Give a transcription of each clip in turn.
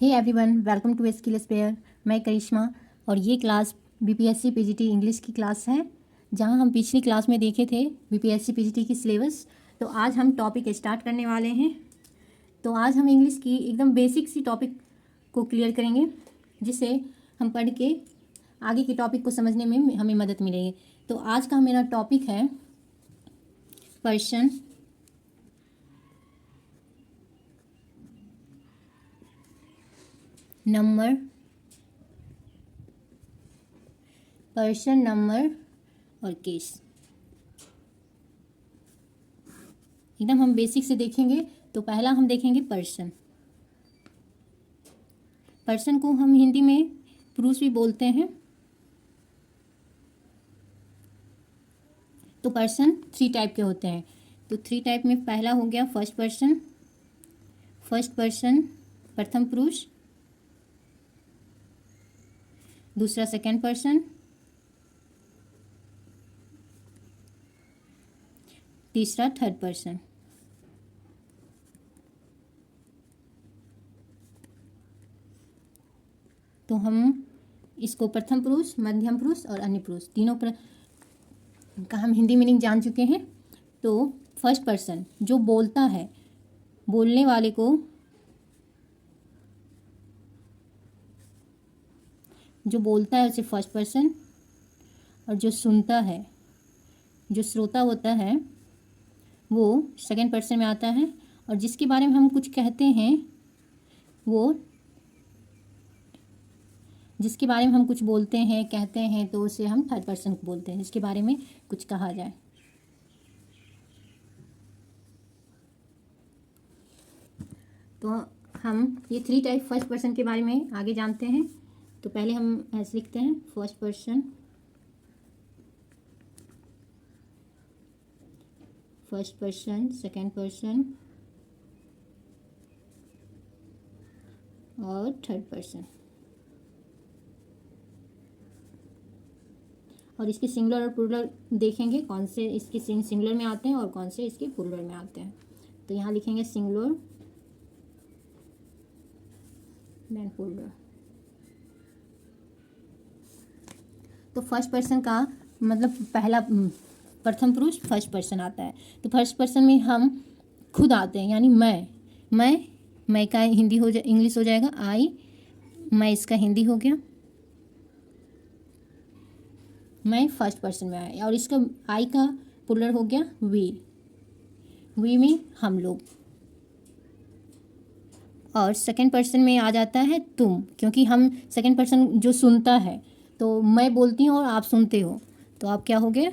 Hey everyone, welcome to skill spare. मैं करिश्मा और ये क्लास बीपीएससी पीजीटी इंग्लिश की क्लास है, जहां हम पिछली क्लास में देखे थे बीपीएससी पीजीटी की सिलेबस। तो आज हम टॉपिक स्टार्ट करने वाले हैं। तो आज हम इंग्लिश की एकदम बेसिक सी टॉपिक को क्लियर करेंगे, जिससे हम पढ़ के आगे के टॉपिक को समझने में हमें मदद मिलेगी। तो आज का मेरा टॉपिक है पर्सन, नंबर, पर्सन नंबर और केस। एकदम हम बेसिक से देखेंगे। तो पहला हम देखेंगे पर्सन। पर्सन को हम हिंदी में पुरुष भी बोलते हैं। तो पर्सन 3 टाइप के होते हैं। तो 3 टाइप में पहला हो गया फर्स्ट पर्सन। फर्स्ट पर्सन प्रथम पुरुष। दूसरा सेकंड पर्सन। तीसरा थर्ड पर्सन। तो हम इसको प्रथम पुरुष, मध्यम पुरुष और अन्य पुरुष तीनों का हम हिंदी मीनिंग जान चुके हैं। तो फर्स्ट पर्सन जो बोलता है, बोलने वाले को, जो बोलता है उसे फर्स्ट पर्सन, और जो सुनता है, जो श्रोता होता है, वो सेकंड पर्सन में आता है। और जिसके बारे में हम कुछ कहते हैं, वो जिसके बारे में हम कुछ बोलते हैं, कहते हैं, तो उसे हम थर्ड पर्सन को बोलते हैं, जिसके बारे में कुछ कहा जाए। तो हम ये 3 टाइप फर्स्ट पर्सन के बारे में आगे जानते हैं। तो पहले हम ऐसे लिखते हैं first person, first person, second person और थर्ड पर्सन। और इसके सिंगुलर और प्लूरल देखेंगे, कौन से इसके सिंगुलर में आते हैं और कौन से इसके प्लूरल में आते हैं। तो यहाँ लिखेंगे सिंगुलर देन प्लूरल। तो फर्स्ट पर्सन का मतलब पहला प्रथम पुरुष फर्स्ट पर्सन आता है। तो फर्स्ट पर्सन में हम खुद आते हैं, यानी मैं का हिंदी हो जाए, इंग्लिश हो जाएगा आई। मैं इसका हिंदी हो गया, मैं फर्स्ट पर्सन में आया। और इसका आई का प्लूरल हो गया वी में हम लोग। और सेकंड पर्सन में आ जाता है तुम, क्योंकि हम सेकंड पर्सन जो सुनता है, तो मैं बोलती हूँ और आप सुनते हो, तो आप क्या हो गए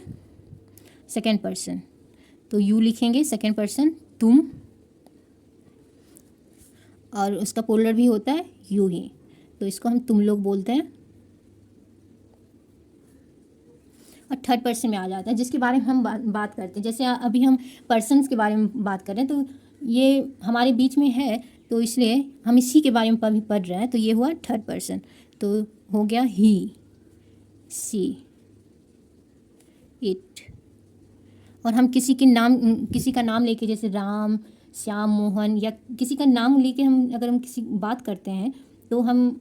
सेकंड पर्सन। तो यू लिखेंगे सेकंड पर्सन तुम, और उसका प्लूरल भी होता है यू ही, तो इसको हम तुम लोग बोलते हैं। और थर्ड पर्सन में आ जाता है जिसके बारे में हम बात करते हैं। जैसे अभी हम पर्सन्स के बारे में बात कर रहे हैं, तो ये हमारे बीच में है, तो इसलिए हम इसी के बारे में अभी पढ़ रहे हैं। तो ये हुआ थर्ड पर्सन। तो हो गया ही, सी, इट। और हम किसी का नाम लेके, जैसे राम, श्याम, मोहन, या किसी का नाम लेके अगर हम किसी बात करते हैं, तो हम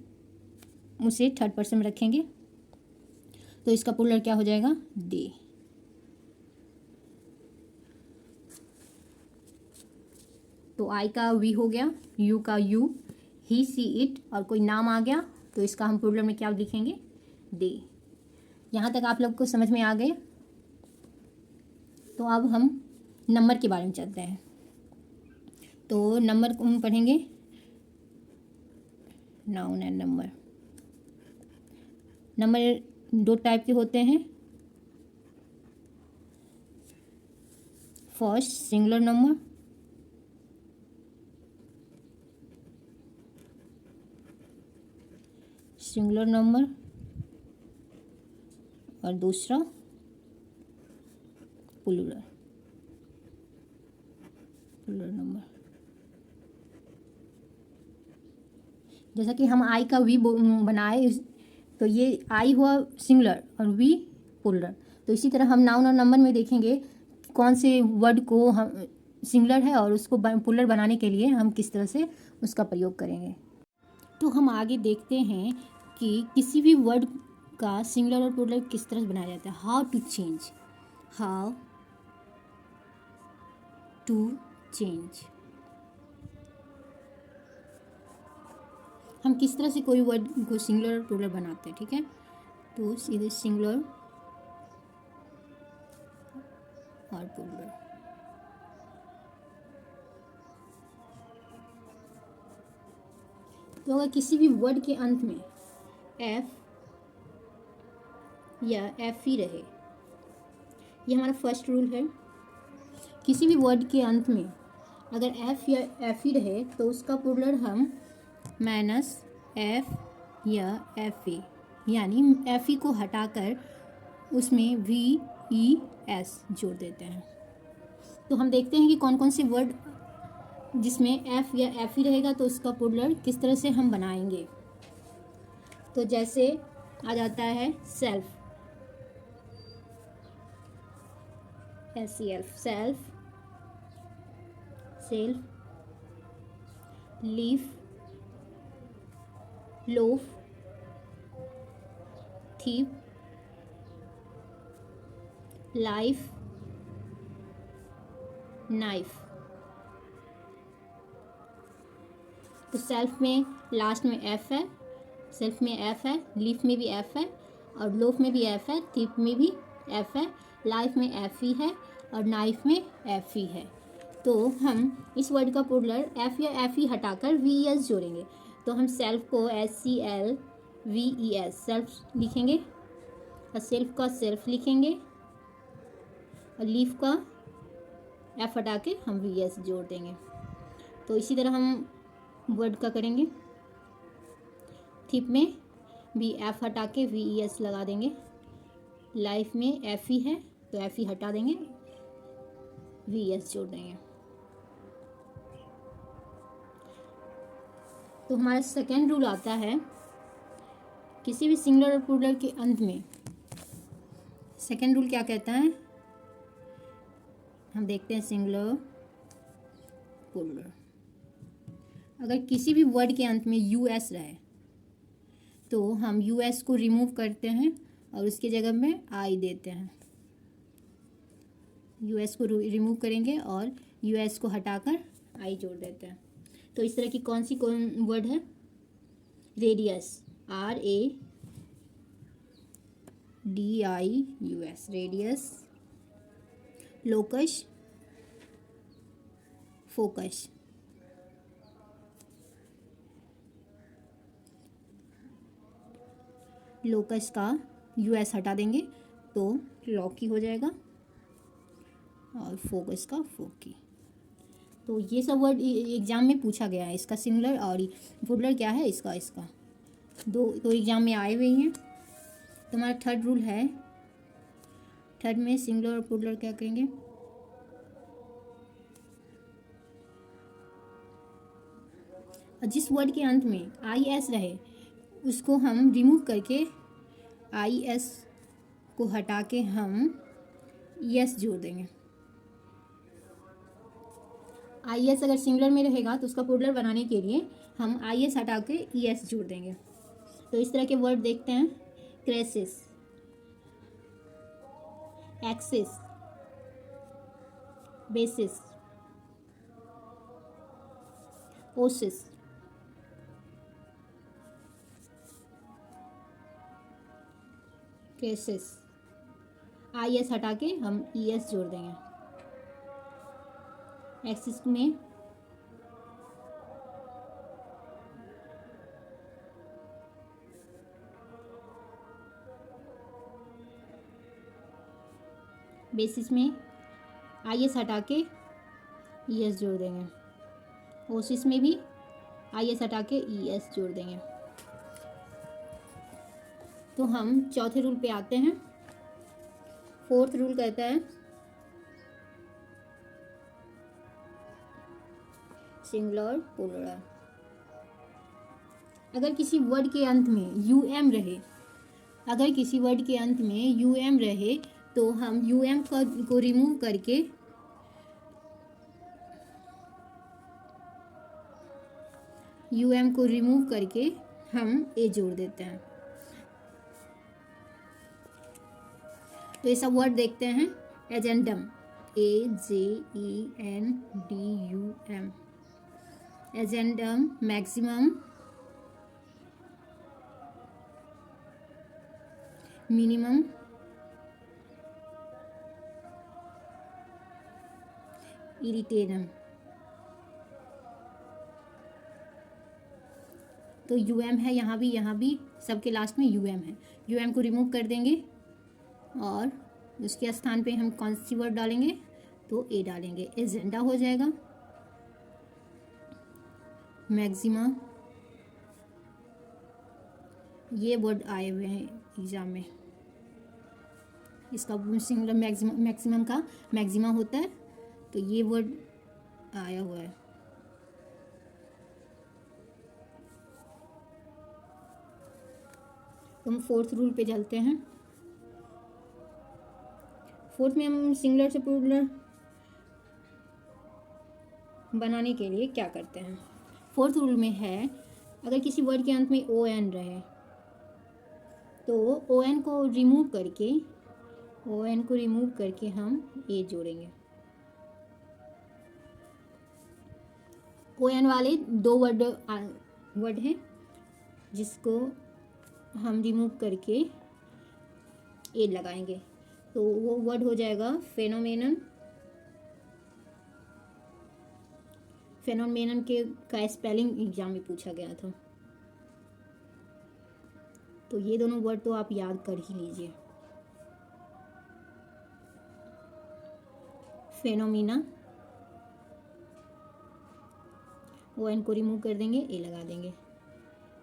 उसे थर्ड पर्सन में रखेंगे। तो इसका प्लूरल क्या हो जाएगा दे। तो आई का वी हो गया, यू का यू, ही, सी, इट, और कोई नाम आ गया तो इसका हम प्लूरल में क्या लिखेंगे दे। यहाँ तक आप लोग को समझ में आ गए। तो अब हम नंबर के बारे में चलते हैं। तो नंबर को हम पढ़ेंगे noun and number. Number 2 type के होते हैं। फर्स्ट सिंगुलर नंबर, और दूसरा प्लूरल नंबर। जैसा कि हम आई का वी बनाए, तो ये आई हुआ सिंगुलर और वी प्लूरल। तो इसी तरह हम नाउन और नंबर में देखेंगे कौन से वर्ड को हम सिंगुलर है और उसको प्लूरल बनाने के लिए हम किस तरह से उसका प्रयोग करेंगे। तो हम आगे देखते हैं कि किसी भी वर्ड का सिंगुलर और प्लूरल किस तरह से बनाया जाता है। हाउ टू चेंज, हम किस तरह से कोई वर्ड को सिंगुलर और प्लूरल बनाते हैं, ठीक है। तो सीधे सिंगुलर और प्लूरल। तो अगर किसी भी वर्ड के अंत में एफ या एफ ही रहे, ये हमारा फर्स्ट रूल है। किसी भी वर्ड के अंत में अगर एफ या एफ ही रहे तो उसका प्लूरल हम माइनस एफ या एफ ए, यानी एफ ई को हटाकर उसमें वी ई एस जोड़ देते हैं। तो हम देखते हैं कि कौन कौन से वर्ड जिसमें एफ या एफ ही रहेगा तो उसका प्लूरल किस तरह से हम बनाएंगे। तो जैसे आ जाता है self, self, self, leaf, loaf, thief, life, knife. तो सेल्फ में लास्ट में एफ है, सेल्फ में एफ है, लीफ में भी एफ है और लोफ में भी एफ है, थीप में भी एफ है, लाइफ में एफ ही है और नाइफ में एफ ही है। तो हम इस वर्ड का प्लूरल एफ या एफ ही हटाकर वी ई एस जोड़ेंगे। तो हम सेल्फ को SELVES सेल्फ लिखेंगे और सेल्फ का सेल्फ लिखेंगे और लीफ का एफ हटा के हम VS जोड़ देंगे। तो इसी तरह हम वर्ड का करेंगे। थिप में भी एफ हटा के VES लगा देंगे। लाइफ में एफ ही है तो एफ ही हटा देंगे, VS जोड़ देंगे। तो हमारा सेकेंड रूल आता है किसी भी सिंगुलर और प्लूरल के अंत में। सेकेंड रूल क्या कहता है, हम देखते हैं सिंगुलर प्लूरल। अगर किसी भी वर्ड के अंत में US रहे तो हम US को रिमूव करते हैं और उसके जगह में I देते हैं। US को रिमूव करेंगे और US को हटाकर I जोड़ देते हैं। तो इस तरह की कौन वर्ड है, radius, RADIUS, radius, locus, focus. Locus का US हटा देंगे तो लॉकी हो जाएगा और फोकस का फोकी। तो ये सब वर्ड एग्जाम में पूछा गया है, इसका सिंगुलर और प्लूरल क्या है इसका दो एग्जाम में आए हुए हैं। तो हमारा थर्ड रूल है, थर्ड में सिंगुलर और प्लूरल क्या करेंगे, जिस वर्ड के अंत में IS रहे उसको हम रिमूव करके IS को हटा के हम ES जोड़ देंगे। IS अगर सिंगुलर में रहेगा तो उसका प्लूरल बनाने के लिए हम IS हटा के ES जोड़ देंगे। तो इस तरह के वर्ड देखते हैं, crisis, axis, basis, Oasis, cases. IS हटा के हम ES जोड़ देंगे। एक्सिस में बेसिस में IS हटा के ES जोड़ देंगे। ओसिस में भी IS हटा के ES जोड़ देंगे। तो हम चौथे रूल पे आते हैं। फोर्थ रूल कहता है सिंगुलर प्लूरल। अगर किसी वर्ड के अंत में UM रहे, अगर किसी वर्ड के अंत में UM रहे तो हम UM को रिमूव करके UM को रिमूव करके हम ए जोड़ देते हैं। तो ये सब वर्ड देखते हैं। Agendum, AJENDUM, agendum, maximum, minimum, इरिटेरम। तो UM है यहाँ भी सबके लास्ट में UM है। UM को रिमूव कर देंगे और उसके स्थान पे हम कौन सी वर्ड डालेंगे, तो ए डालेंगे। एजेंडा हो जाएगा, मैक्सिमा, ये वर्ड आए हुए हैं एग्जाम में, इसका सिंगुलर मैक्सिमम का मैक्सिमा होता है, तो ये वर्ड आया हुआ है। तो हम फोर्थ रूल पे चलते हैं। फोर्थ में हम सिंगुलर से प्लूरल बनाने के लिए क्या करते हैं। फोर्थ रूल में है, अगर किसी वर्ड के अंत में ON रहे तो ON को रिमूव करके हम ए जोड़ेंगे। ON वाले दो वर्ड हैं जिसको हम रिमूव करके ए लगाएंगे, तो वो वर्ड हो जाएगा फेनोमेनन। फेनोमेनन का स्पेलिंग एग्जाम में पूछा गया था, तो ये दोनों वर्ड तो आप याद कर ही लीजिए। फेनोमेना, ON को रिमूव कर देंगे, ए लगा देंगे।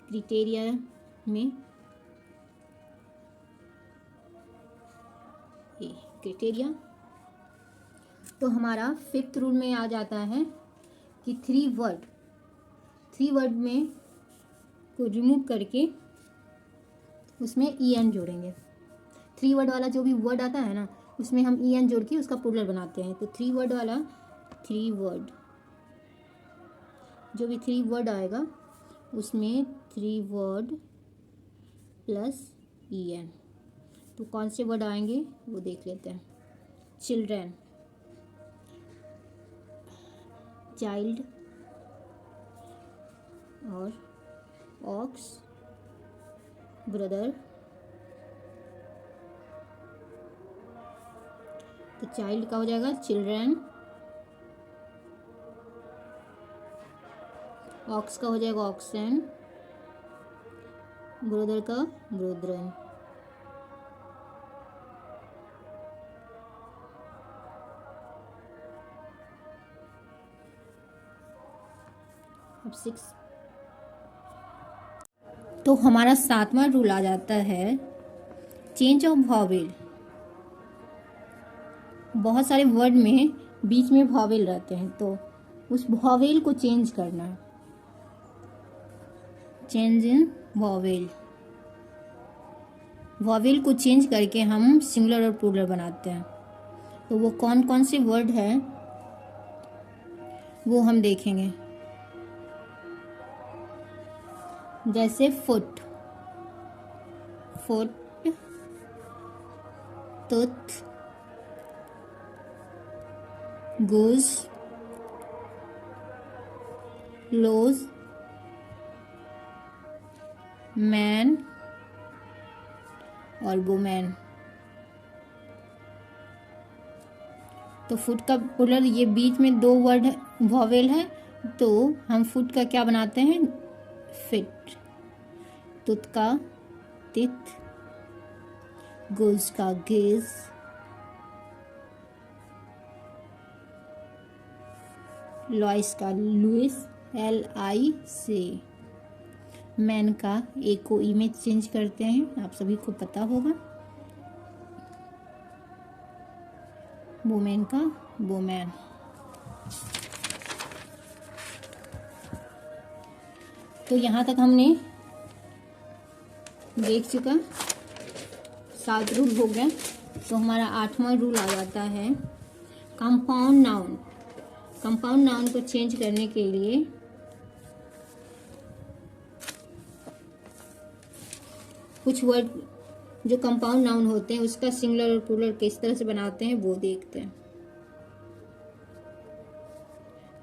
क्राइटेरिया में ए, क्राइटेरिया। तो हमारा फिफ्थ रूल में आ जाता है कि थ्री वर्ड में को रिमूव करके उसमें EN जोड़ेंगे। 3 वर्ड वाला जो भी वर्ड आता है ना, उसमें हम EN जोड़ के उसका प्लूरल बनाते हैं। तो 3 वर्ड वाला, 3 वर्ड, जो भी 3 वर्ड आएगा उसमें 3 वर्ड प्लस EN। तो कौन से वर्ड आएंगे वो देख लेते हैं। चिल्ड्रन, चाइल्ड और ऑक्स, ब्रदर। तो चाइल्ड का हो जाएगा चिल्ड्रन, ऑक्स का हो जाएगा ऑक्सन, ब्रदर का ब्रोद्रन। अब 6, तो हमारा 7वां रूल आ जाता है चेंज ऑफ वॉवेल। बहुत सारे वर्ड में बीच में वॉवेल रहते हैं, तो उस वॉवेल को चेंज करना है। चेंज इन वॉवेल, वॉवेल को चेंज करके हम सिंगुलर और प्लूरल बनाते हैं। तो वो कौन कौन से वर्ड है वो हम देखेंगे। जैसे फुट, तुथ, गुज, लोज, मैन और वुमेन। तो फुट का प्लूरल, ये बीच में 2 वर्ड वॉवेल है, तो हम फुट का क्या बनाते हैं, फिट। तुत का तित, गुज का गेज, लॉइस का लुइस, LIC। मैन का ए को ई में चेंज करते हैं, आप सभी को पता होगा। वुमेन का वुमेन। तो यहाँ तक हमने देख चुका, 7 रूल हो गए। तो हमारा 8वां रूल आ जाता है कंपाउंड नाउन। कंपाउंड नाउन को चेंज करने के लिए कुछ वर्ड जो कंपाउंड नाउन होते हैं उसका सिंगुलर और प्लूरल किस तरह से बनाते हैं वो देखते हैं।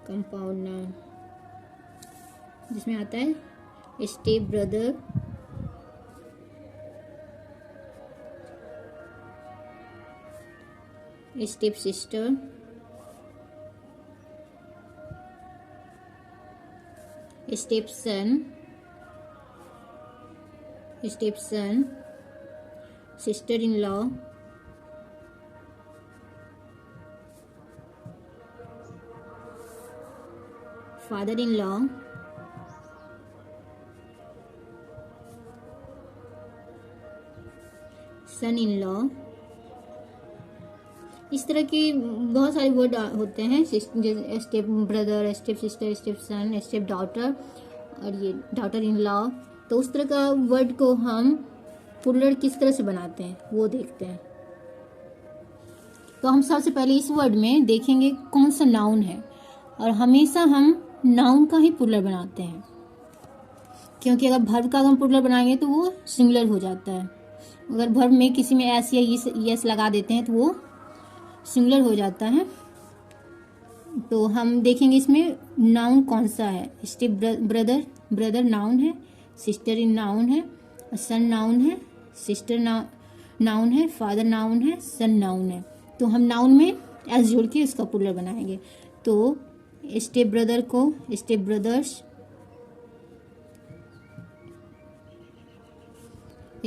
कंपाउंड नाउन जिसमें आता है step brother, step sister, step son, sister in law, father in law, son in law. इस तरह के बहुत सारे वर्ड होते हैं, step brother, step sister, step son, step daughter और ये डॉटर इन लॉ। तो उस तरह का वर्ड को हम प्लूरल किस तरह से बनाते हैं वो देखते हैं। तो हम सबसे पहले इस वर्ड में देखेंगे कौन सा नाउन है, और हमेशा हम नाउन का ही प्लूरल बनाते हैं, क्योंकि अगर वर्ब का हम प्लूरल बनाएंगे तो वो सिंगुलर हो जाता है। अगर वर्ब में किसी में एस या यस लगा देते हैं तो वो सिंगुलर हो जाता है। तो हम देखेंगे इसमें नाउन कौन सा है। स्टेप ब्रदर नाउन है, सिस्टर इन नाउन है, सन नाउन है, सिस्टर नाउन है, फादर नाउन है, सन नाउन है। तो हम नाउन में एस जोड़ के इसका प्लूरल बनाएंगे। तो स्टेप ब्रदर को step brothers,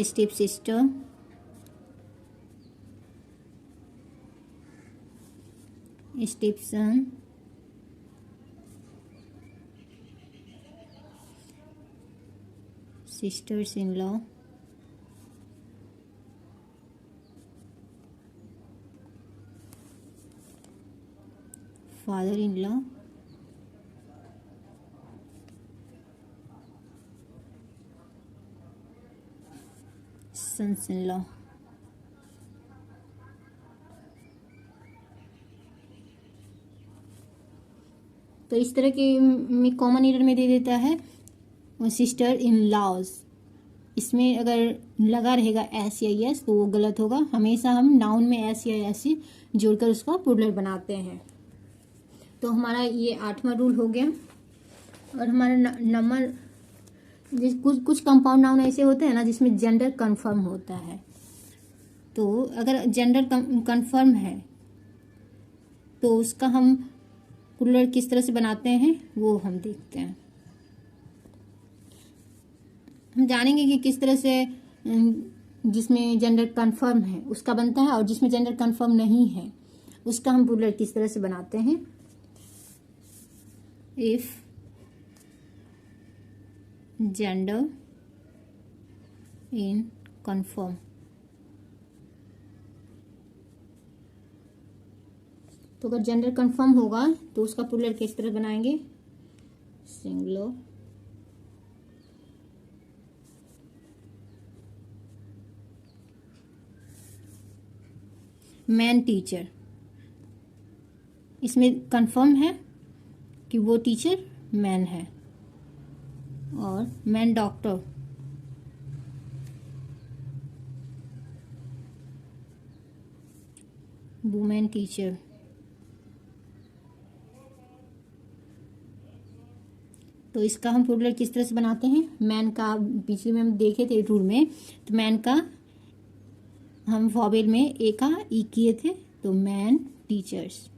step sister, step son, sisters in law, father in law, sons in law. तो इस तरह के में कॉमन एरर में दे देता है सिस्टर इन लॉज। इसमें अगर लगा रहेगा एस या यस तो वो गलत होगा। हमेशा हम नाउन में एस या एस जोड़कर उसका प्लूरल बनाते हैं। तो हमारा ये 8वां रूल हो गया। और हमारा नंबर कुछ कंपाउंड नाउन ऐसे होते हैं ना जिसमें जेंडर कंफर्म होता है। तो अगर जेंडर कंफर्म है तो उसका हम प्लूरल किस तरह से बनाते हैं वो हम देखते हैं। हम जानेंगे कि किस तरह से जिसमें जेंडर कंफर्म है उसका बनता है, और जिसमें जेंडर कंफर्म नहीं है उसका हम प्लूरल किस तरह से बनाते हैं। इफ जेंडर इन कंफर्म, तो अगर जेंडर कंफर्म होगा तो उसका प्लूरल किस तरह बनाएंगे। सिंगुलर, मैन टीचर, इसमें कंफर्म है कि वो टीचर मैन है। और मैन डॉक्टर, वुमेन टीचर। तो इसका हम प्लूरल किस तरह से बनाते हैं। मैन का पिछले में हम देखे थे रूल में, तो मैन का हम वॉवेल में ए का ई किए थे, तो मैन टीचर्स।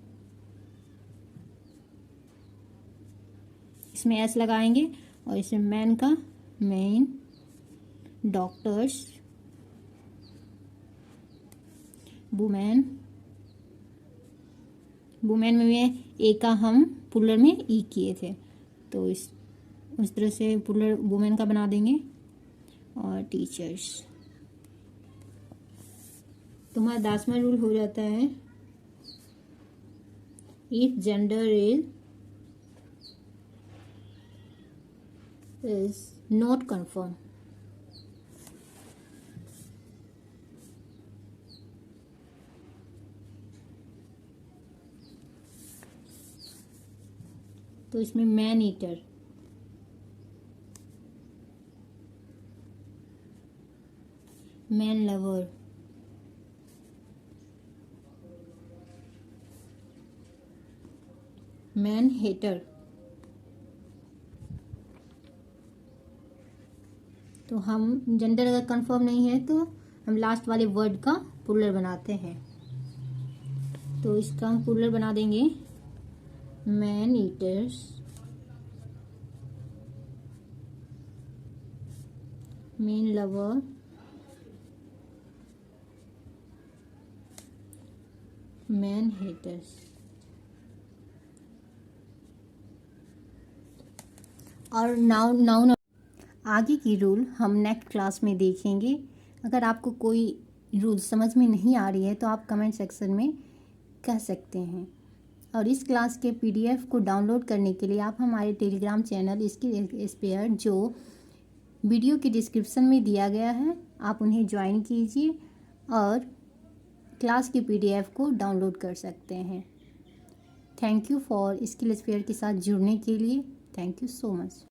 इसमें एस लगाएंगे और इसमें मैन का मैन डॉक्टर्स, वुमेन में ए का हम प्लूरल में ई किए थे, तो उस तरह से प्लूरल वुमेन का बना देंगे। और टीचर्स। तो हमारा 10वां रूल हो जाता है if gender is not confirm, तो इसमें man eater, man lover, man hater. तो हम जेंडर अगर कंफर्म नहीं है तो हम लास्ट वाले वर्ड का प्लूरल बनाते हैं। तो इसका हम प्लूरल बना देंगे man eaters, man lover, man haters. और नाउन आगे की रूल हम नेक्स्ट क्लास में देखेंगे। अगर आपको कोई रूल समझ में नहीं आ रही है तो आप कमेंट सेक्शन में कह सकते हैं। और इस क्लास के पीडीएफ को डाउनलोड करने के लिए आप हमारे टेलीग्राम चैनल इसकी स्पेयर जो वीडियो के डिस्क्रिप्शन में दिया गया है, आप उन्हें ज्वाइन कीजिए और क्लास की पीडीएफ को डाउनलोड कर सकते हैं। Thank you for skill spare के साथ जुड़ने के लिए। Thank you so much.